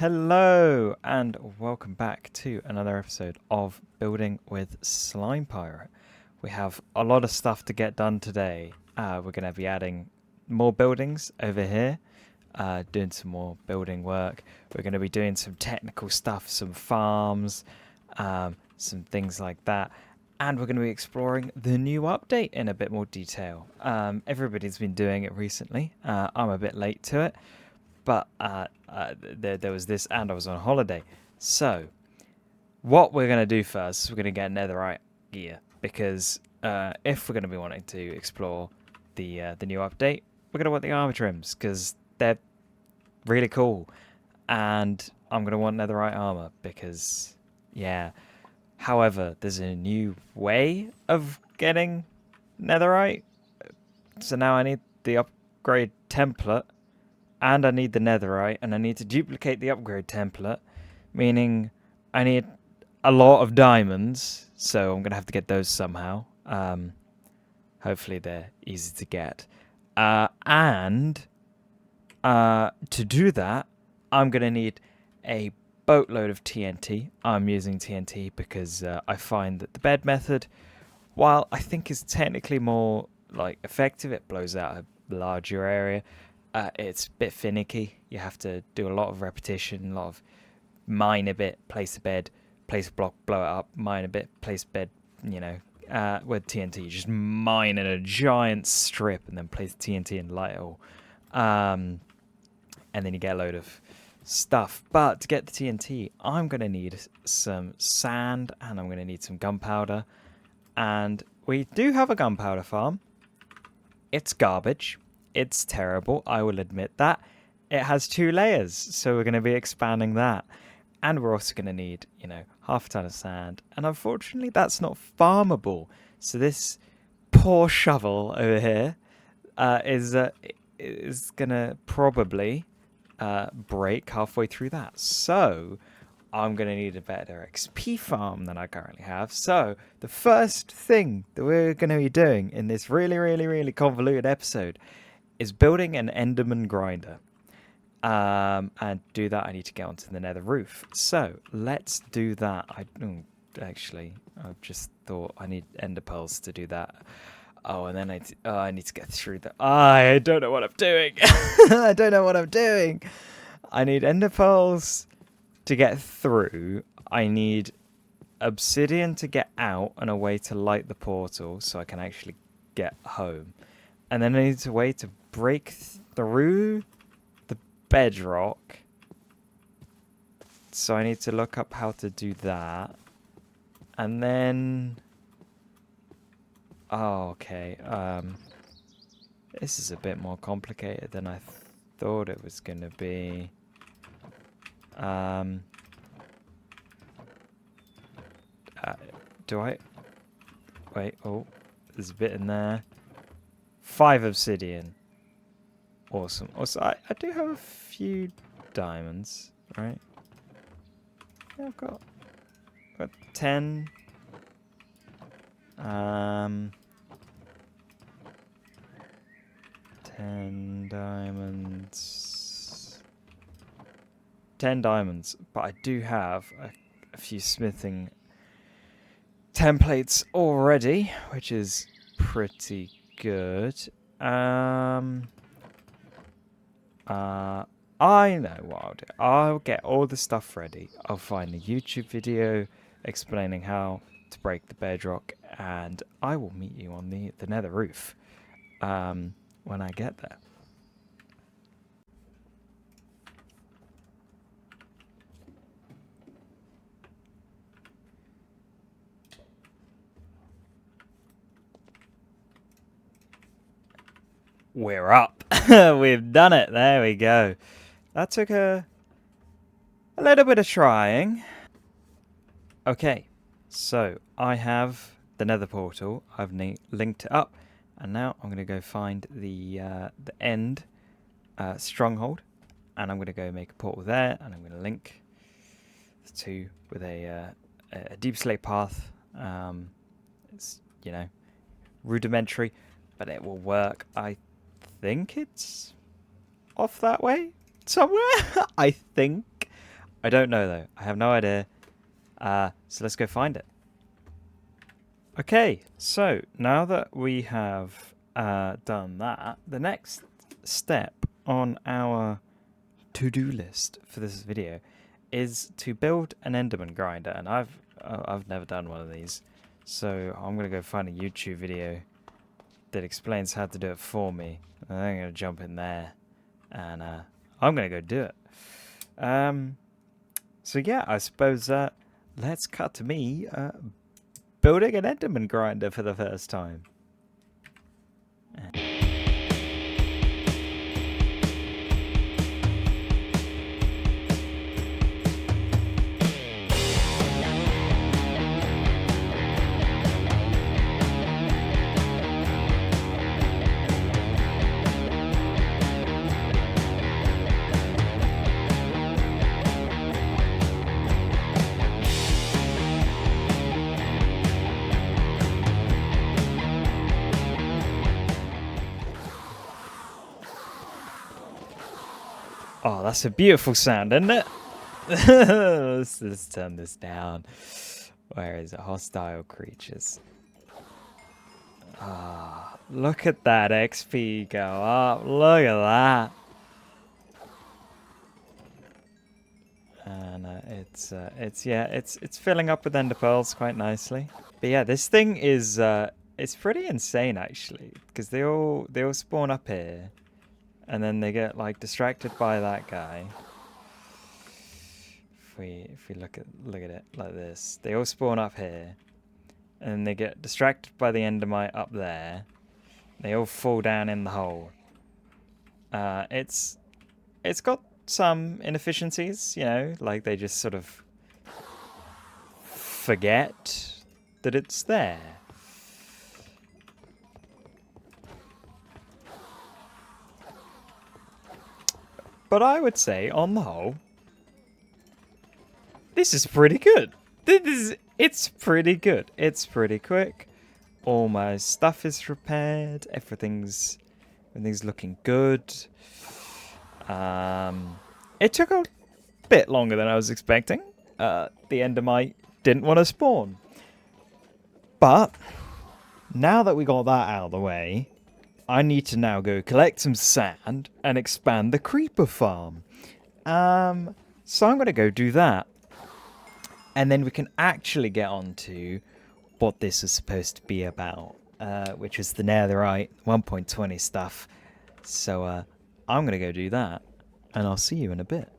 Hello and welcome back to another episode of Building with SlimePirate. We have a lot of stuff to get done today. We're going to be adding more buildings over here, doing some more building work. We're going to be doing some technical stuff, some farms, some things like that. And we're going to be exploring the new update in a bit more detail. Everybody's been doing it recently. I'm a bit late to it. But there was this, and I was on holiday. So, what we're going to do first is we're going to get netherite gear. Because if we're going to be wanting to explore the new update, we're going to want the armor trims. Because they're really cool. And I'm going to want netherite armor. Because, yeah. However, there's a new way of getting netherite. So now I need the upgrade template. And I need the netherite, and I need to duplicate the upgrade template, meaning I need a lot of diamonds, so I'm going to have to get those somehow. Hopefully they're easy to get. And to do that, I'm going to need a boatload of TNT. I'm using TNT because I find that the bed method, while I think is technically more effective, it blows out a larger area. It's a bit finicky. You have to do a lot of repetition, a lot of mine a bit, place a bed, place a block, blow it up, mine a bit, place a bed, with TNT. You just mine in a giant strip and then place TNT and light it all. And then you get a load of stuff. But to get the TNT, I'm going to need some sand and I'm going to need some gunpowder. And we do have a gunpowder farm. It's garbage. It's terrible, I will admit that. It has 2 layers, so we're going to be expanding that. And we're also going to need, half a ton of sand. And unfortunately, that's not farmable. So this poor shovel over here is going to probably break halfway through that. So I'm going to need a better XP farm than I currently have. So the first thing that we're going to be doing in this really, really, really convoluted episode is building an enderman grinder. And to do that, I need to get onto the nether roof. So let's do that. Actually, I've just thought I need ender pearls to do that. Oh, and then I need to get through that. I don't know what I'm doing. I don't know what I'm doing. I need ender pearls to get through. I need obsidian to get out and a way to light the portal so I can actually get home. And then I need a way to break through the bedrock. So I need to look up how to do that. And then... Oh, okay. This is a bit more complicated than I thought it was going to be. Do I... Wait, oh, there's a bit in there. 5 obsidian. Awesome. Also, I do have a few diamonds, right? Yeah, I've got 10. 10 diamonds. 10 diamonds, but I do have a few smithing templates already, which is pretty good. I know what I'll do. I'll get all the stuff ready. I'll find a YouTube video explaining how to break the bedrock, and I will meet you on the nether roof when I get there. We're up. We've done it. There we go. That took a little bit of trying. Okay, so I have the nether portal. I've linked it up, and now I'm going to go find the end stronghold, and I'm going to go make a portal there, and I'm going to link the two with a deep slate path. It's rudimentary, but it will work. I think it's off that way somewhere. I think I don't know though. I have no idea. So let's go find it. Okay, so now that we have done that, the next step on our to-do list for this video is to build an enderman grinder, and I've never done one of these, so I'm gonna go find a YouTube video that explains how to do it for me, and I'm gonna jump in there and I'm gonna go do it. So yeah, I suppose let's cut to me building an enderman grinder for the first time. Oh, that's a beautiful sound, isn't it? Let's turn this down. Where is it? Hostile creatures. Ah, look at that XP go up. Look at that. And it's filling up with ender pearls quite nicely. But yeah, this thing is it's pretty insane actually, because they all spawn up here. And then they get like distracted by that guy. If we look at it like this, they all spawn up here, and then they get distracted by the endermite up there. They all fall down in the hole. It's got some inefficiencies, you know, like they just sort of forget that it's there. But I would say, on the whole, this is pretty good. It's pretty good. It's pretty quick. All my stuff is repaired. Everything's looking good. It took a bit longer than I was expecting. The endermite didn't want to spawn. But now that we got that out of the way, I need to now go collect some sand and expand the creeper farm. So I'm going to go do that. And then we can actually get on to what this is supposed to be about, which is the netherite 1.20 stuff. So I'm going to go do that, and I'll see you in a bit.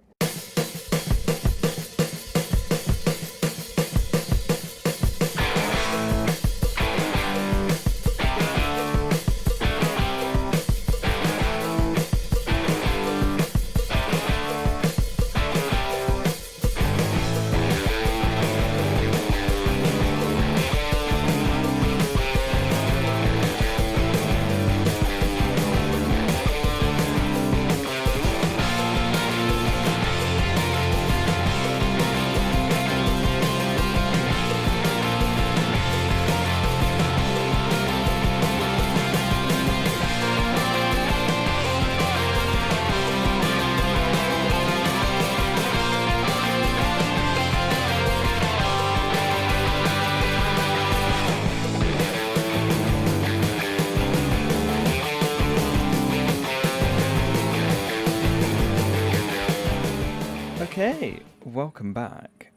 Okay, welcome back.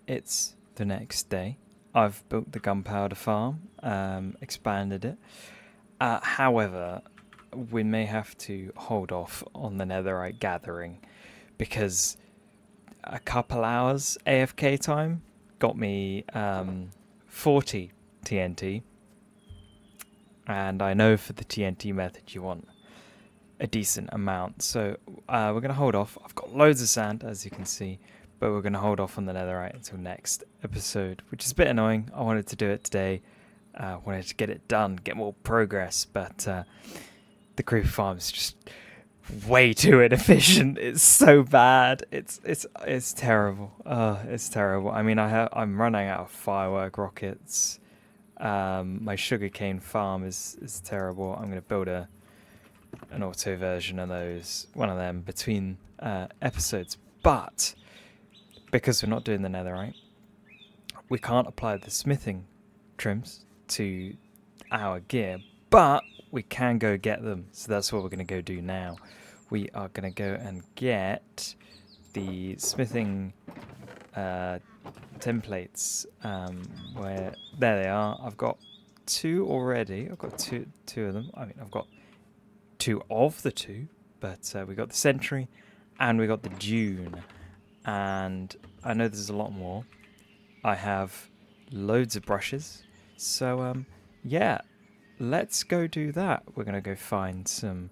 It's the next day. I've built the gunpowder farm, expanded it. However, we may have to hold off on the netherite gathering because a couple hours AFK time got me 40 TNT. And I know for the TNT method you want a decent amount, so we're going to hold off. I've got loads of sand, as you can see, but we're going to hold off on the netherite until next episode, which is a bit annoying. I wanted to do it today, wanted to get it done, get more progress, but the creeper farm is just way too inefficient. It's so bad. It's terrible. It's terrible. I mean, I'm running out of firework rockets. My sugarcane farm is terrible. I'm going to build an auto version of those, one of them, between episodes. But because we're not doing the netherite, we can't apply the smithing trims to our gear, but we can go get them. So that's what we're going to go do now. We are going to go and get the smithing templates. Where there they are. I've got 2 already. I've got two of them. I mean, I've got 2 of the 2, but we got the Century and we got the Dune. And I know there's a lot more. I have loads of brushes. So, yeah, let's go do that. We're going to go find some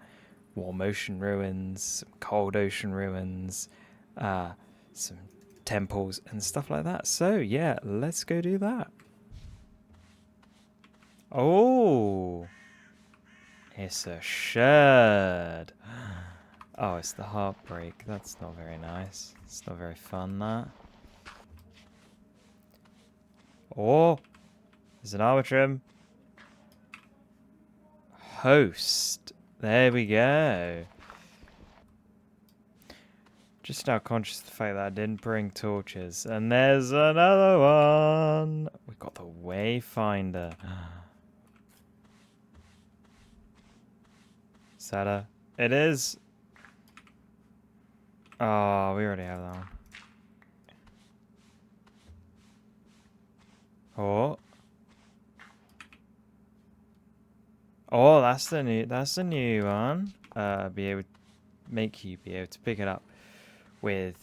warm ocean ruins, some cold ocean ruins, some temples and stuff like that. So, yeah, let's go do that. Oh, it's a sherd. Oh, it's the Heartache. That's not very nice. It's not very fun, that. Oh, there's an armor trim. Host. There we go. Just now conscious of the fact that I didn't bring torches. And there's another one. We got the Wayfinder. Is that a... It is. Oh, we already have that one. Oh. Oh, that's the new one. Be able to make you be able to pick it up with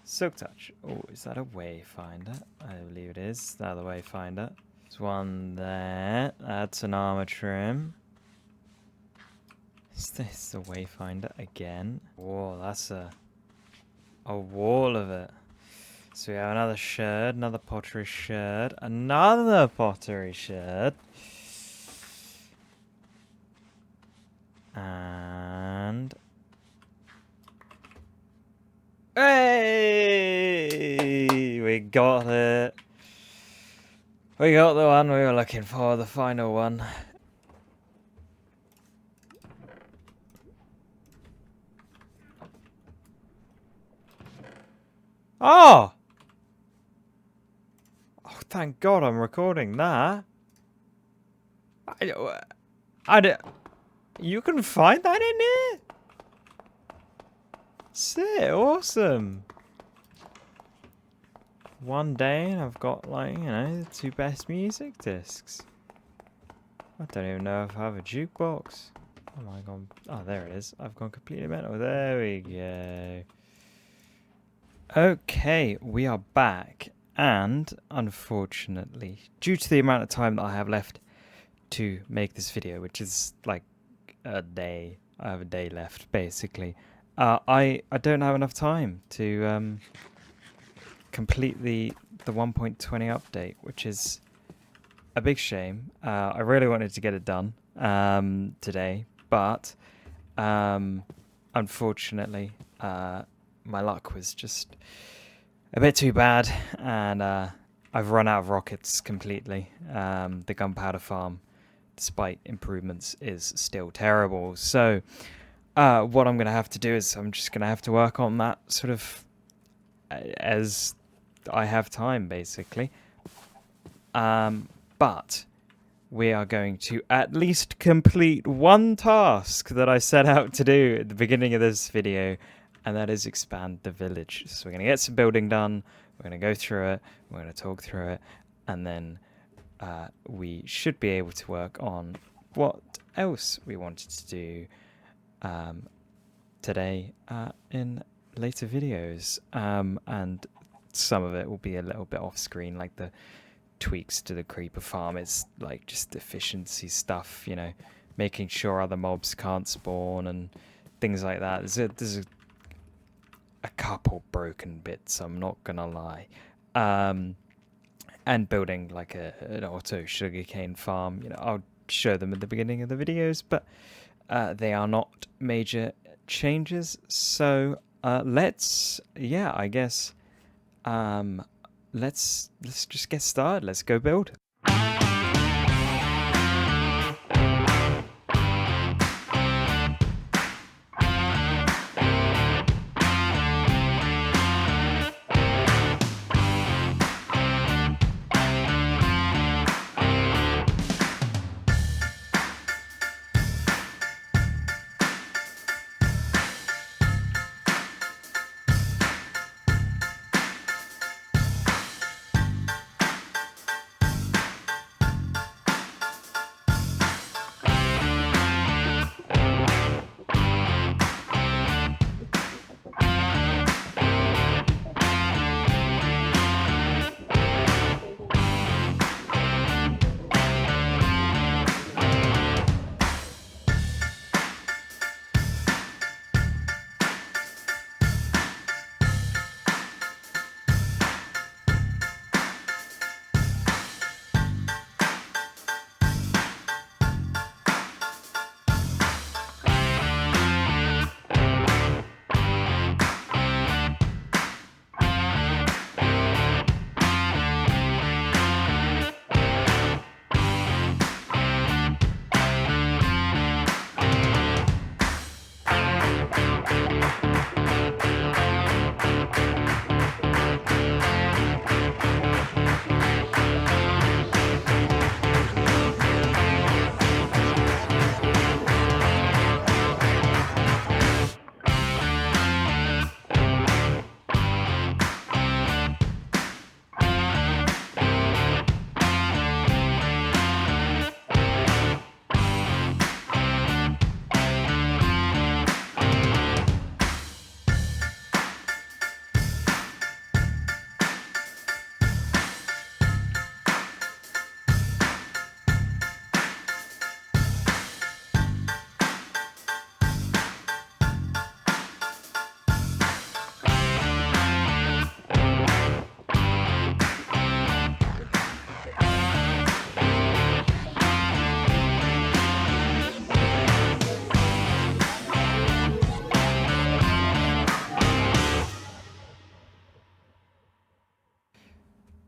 Silk Touch. Oh, is that a Wayfinder? I believe it is. That's the Wayfinder. There's one there. That's an armor trim. Is this the Wayfinder again? Whoa, that's a wall of it. So we have another sherd, another pottery sherd, another pottery sherd. And... Hey! We got it. We got the one we were looking for, the final one. Oh! Oh, thank God I'm recording that. You can find that in here? Sick, awesome. One day and I've got, like, you know, the 2 best music discs. I don't even know if I have a jukebox. Oh my God. Oh, there it is. I've gone completely mental. There we go. Okay, we are back. And, unfortunately, due to the amount of time that I have left to make this video, which is, like, a day. I have a day left, basically. I don't have enough time to complete the 1.20 update, which is a big shame. I really wanted to get it done today, but unfortunately, my luck was just a bit too bad, and I've run out of rockets completely. The gunpowder farm, despite improvements, is still terrible. So what I'm going to have to do is I'm just going to have to work on that sort of as I have time, basically. But we are going to at least complete one task that I set out to do at the beginning of this video, and that is expand the village. So we're going to get some building done, we're going to go through it, we're going to talk through it, and then we should be able to work on what else we wanted to do today in later videos. And some of it will be a little bit off screen, like the tweaks to the creeper farm. It's like just efficiency stuff, you know, making sure other mobs can't spawn and things like that. There's a couple broken bits, I'm not gonna lie. And building like an auto sugarcane farm, you know, I'll show them at the beginning of the videos, but they are not major changes. So let's just get started. Let's go build.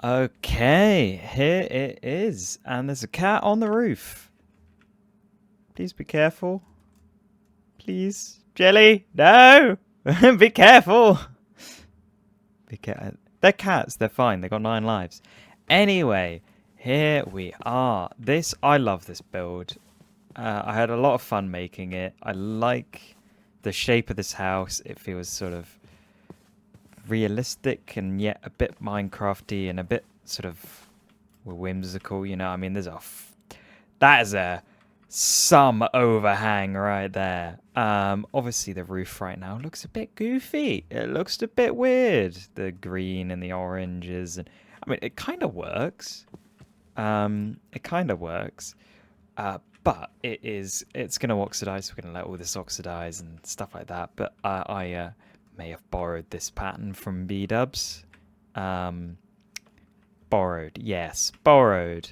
Okay, here it is. And there's a cat on the roof. Please be careful. Please. Jelly, no! Be careful! They're cats, they're fine. They got 9 lives. Anyway, here we are. I love this build. I had a lot of fun making it. I like the shape of this house. It feels sort of realistic and yet a bit Minecrafty and a bit sort of whimsical. You know, I mean, that is some overhang right there. Obviously the roof right now looks a bit goofy. It looks a bit weird. The green and the oranges, and I mean, it kind of works. It kind of works. But it's going to oxidize. We're going to let all this oxidize and stuff like that. But I may have borrowed this pattern from B-dubs. Borrowed, yes, borrowed.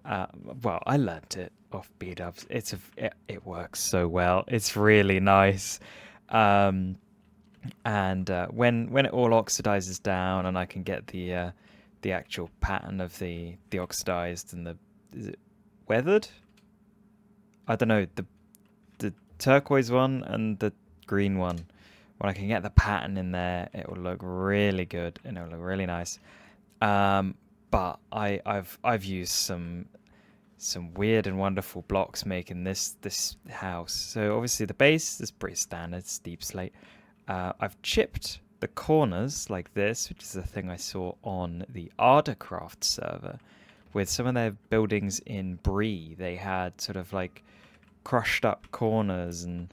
Well, I learnt it off B-dubs. It works so well. It's really nice. And when it all oxidizes down and I can get the actual pattern of the oxidized and is it weathered? I don't know, the turquoise one and the green one. When I can get the pattern in there, it will look really good and it will look really nice. But I've used some weird and wonderful blocks making this house. So obviously the base is pretty standard, steep slate. I've chipped the corners like this, which is the thing I saw on the Ardacraft server. With some of their buildings in Bree, they had sort of like crushed up corners and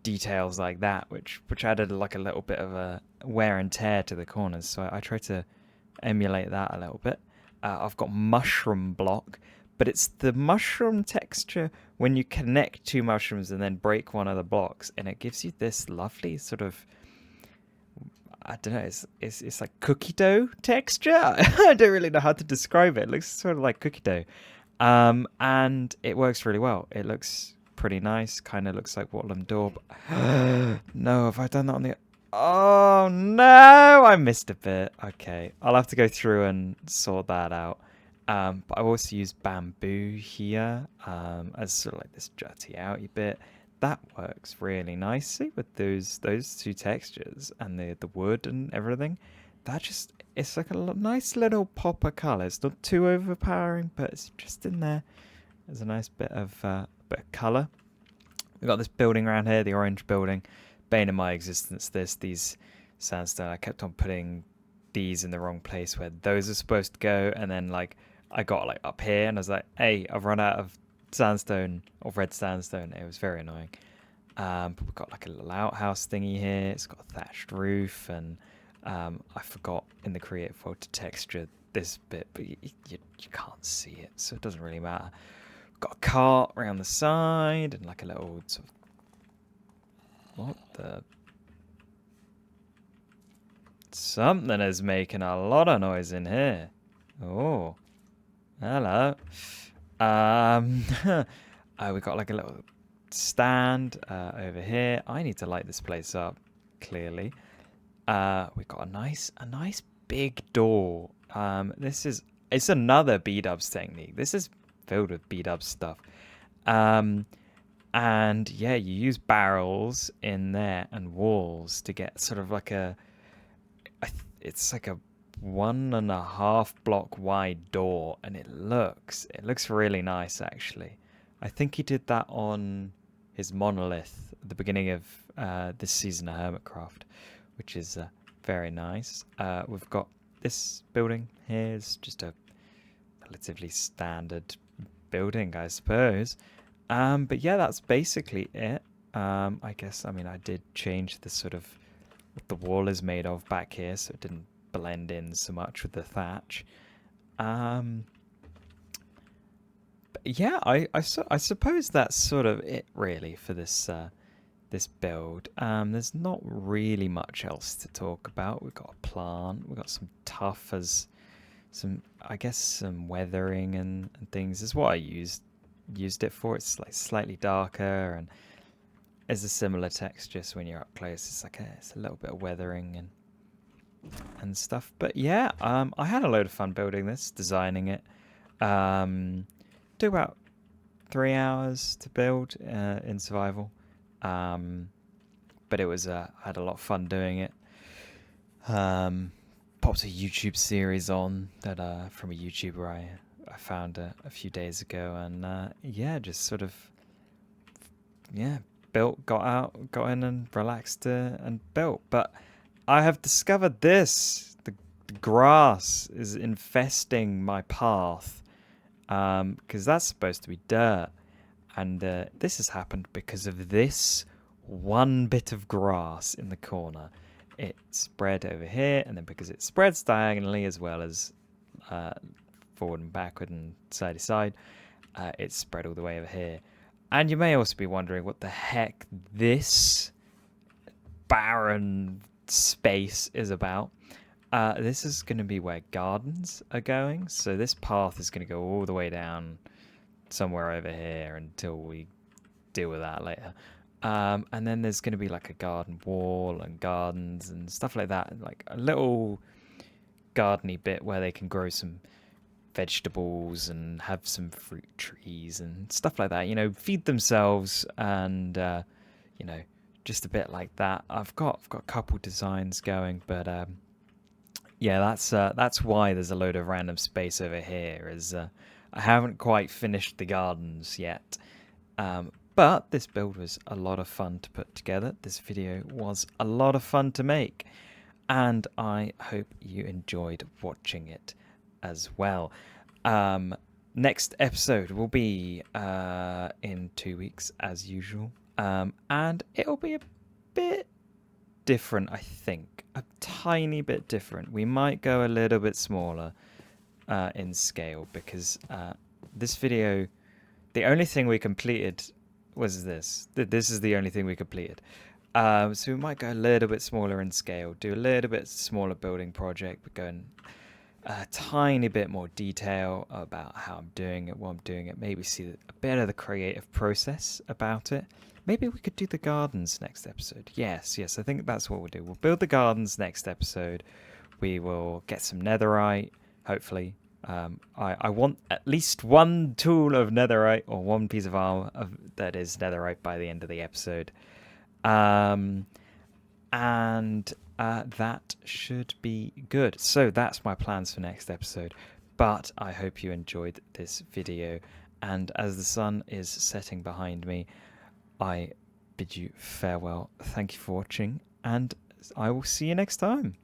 details like that, which added like a little bit of a wear and tear to the corners. So I tried to emulate that a little bit. I've got mushroom block, but it's the mushroom texture when you connect 2 mushrooms and then break one of the blocks, and it gives you this lovely sort of, I don't know, it's like cookie dough texture. I don't really know how to describe it. It looks sort of like cookie dough. And it works really well. It looks pretty nice. Kind of looks like Watlam Door. No, have I done that on the... Oh, no! I missed a bit. Okay. I'll have to go through and sort that out. But I've also used bamboo here as sort of like this jutty outy bit. That works really nicely with those 2 textures and the wood and everything. It's like a nice little pop of colour. It's not too overpowering, but it's just in there. There's a nice bit of colour. We've got this building around here, the orange building. Bane of my existence, these sandstone. I kept on putting these in the wrong place where those are supposed to go. And then like I got like up here and I was like, hey, I've run out of sandstone or red sandstone. It was very annoying. But we've got like a little outhouse thingy here. It's got a thatched roof, and I forgot in the creative world to texture this bit, but you can't see it, so it doesn't really matter. Got a cart around the side and like a little sort of... What the... Something is making a lot of noise in here. Oh. Hello. We got like a little stand over here. I need to light this place up, clearly. We got a nice big door. It's another B-dubs technique. This is filled with B-dubs stuff. And yeah, you use barrels in there and walls to get sort of like it's like a 1.5 block wide door, and it looks really nice actually. I think he did that on his monolith at the beginning of this season of Hermitcraft, which is very nice. We've got this building here. It's just a relatively standard building, I suppose. But yeah, that's basically it. I guess, I mean, I did change the sort of what the wall is made of back here, so it didn't blend in so much with the thatch. But yeah, I suppose that's sort of it really for this this build. There's not really much else to talk about. We've got a plant. We've got some tuff as some, I guess, some weathering and things is what I used it for. It's like slightly darker and it's a similar texture. So when you're up close, it's a little bit of weathering, and and stuff. But yeah, I had a load of fun building this, designing it. Took about 3 hours to build in survival. But it was I had a lot of fun doing it. Popped a YouTube series on that from a YouTuber I found a few days ago, and yeah, just sort of built, got in, and relaxed and built. But I have discovered this: the grass is infesting my path, because that's supposed to be dirt, and this has happened because of this one bit of grass in the corner. It spread over here, and then because it spreads diagonally as well as forward and backward and side to side, it spread all the way over here. And you may also be wondering what the heck this barren space is about. This is going to be where gardens are going, so this path is going to go all the way down somewhere over here until we deal with that later. And then there's going to be like a garden wall and gardens and stuff like that, like a little gardeny bit where they can grow some vegetables and have some fruit trees and stuff like that, you know, feed themselves, and you know, just a bit like that. I've got a couple designs going, but yeah, that's why there's a load of random space over here, is I haven't quite finished the gardens yet. But this build was a lot of fun to put together. This video was a lot of fun to make, and I hope you enjoyed watching it as well. Next episode will be in 2 weeks as usual, and it'll be a bit different, I think. A tiny bit different. We might go a little bit smaller in scale, because this video, the only thing we completed was this. This is the only thing we completed. So we might go a little bit smaller in scale, do a little bit smaller building project, but go in a tiny bit more detail about how I'm doing it, what I'm doing it, maybe see a bit of the creative process about it. Maybe we could do the gardens next episode. Yes, I think that's what we'll do. We'll build the gardens next episode. We will get some netherite, hopefully. I want at least one tool of netherite, or one piece of armor that is netherite, by the end of the episode. And that should be good. So that's my plans for next episode. But I hope you enjoyed this video. And as the sun is setting behind me, I bid you farewell. Thank you for watching, and I will see you next time.